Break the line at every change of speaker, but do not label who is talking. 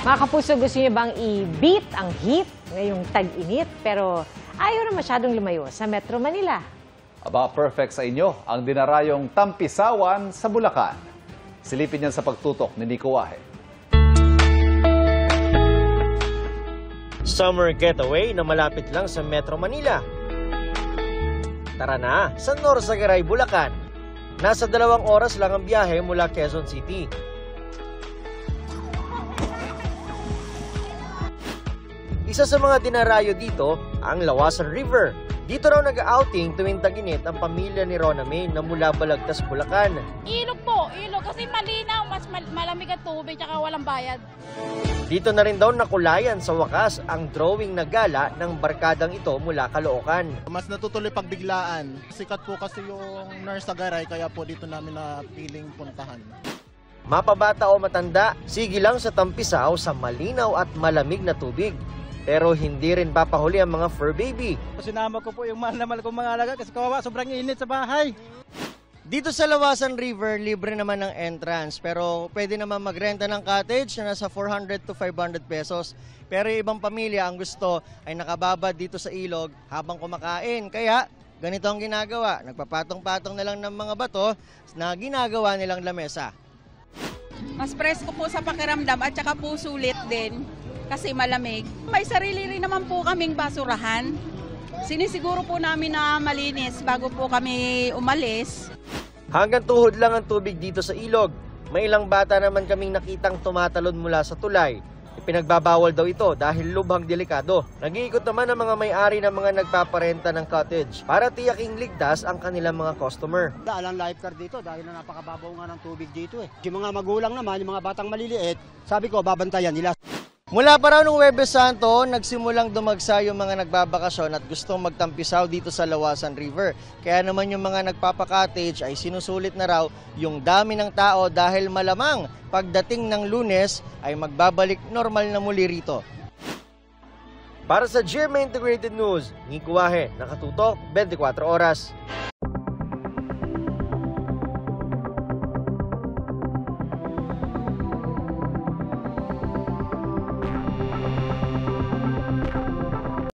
Mga kapuso, gusto niyo bang i-beat ang heat ngayong tag-init pero ayaw na masyadong lumayo sa Metro Manila?
Aba, perfect sa inyo ang dinarayong Tampisawan sa Bulacan. Silipin yan sa pagtutok ni Nico Wahe.
Summer getaway na malapit lang sa Metro Manila. Tara na sa Norsagaray, Bulacan. Nasa 2 oras lang ang biyahe mula Quezon City. Isa sa mga dinarayo dito, ang Lawasan River. Dito raw nag-outing tuwing tag-init ang pamilya ni Rona May na mula Balagtas, Bulacan.
Ilog po, ilog kasi malinaw, mas malamig ang tubig at walang bayad.
Dito na rin daw nakulayan sa wakas ang drawing na gala ng barkadang ito mula Caloocan.
Mas natutuloy pagbiglaan. Sikat po kasi yung Norsagaray kaya po dito namin na piling puntahan.
Mapabata o matanda, sige lang sa Tampisaw sa malinaw at malamig na tubig. Pero hindi rin papahuli ang mga fur baby.
Sinama ko po yung mahal na mahal kong mga alaga kasi kawawa, sobrang init sa bahay.
Dito sa Lawasan River, libre naman ng entrance. Pero pwede naman magrenta ng cottage na nasa 400 to 500 pesos. Pero ibang pamilya ang gusto ay nakababad dito sa ilog habang kumakain. Kaya ganito ang ginagawa. Nagpapatong-patong na lang ng mga bato na ginagawa nilang lamesa.
Mas presko po sa pakiramdam at saka po sulit din kasi malamig. May sarili rin naman po kaming basurahan. Sinisiguro po namin na malinis bago po kami umalis.
Hanggang tuhod lang ang tubig dito sa ilog. May ilang bata naman kaming nakitang tumatalon mula sa tulay. Ipinagbabawal daw ito dahil lubhang delikado. Nag-iikot naman ang mga may-ari ng mga nagpaparenta ng cottage para tiyaking ligtas ang kanilang mga customer.
Alang lifeguard dito dahil na napakababaw nga ng tubig dito eh. Yung mga magulang naman, yung mga batang maliliit, sabi ko babantayan nila.
Mula pa raw nung Huwebes Santo, nagsimulang dumagsa yung mga nagbabakasyon at gustong magtampisaw dito sa Lawasan River. Kaya naman yung mga nagpapakottage ay sinusulit na raw yung dami ng tao dahil malamang pagdating ng Lunes ay magbabalik normal na muli rito. Para sa GMA Integrated News, Nico Wahe, nakatutok 24 oras.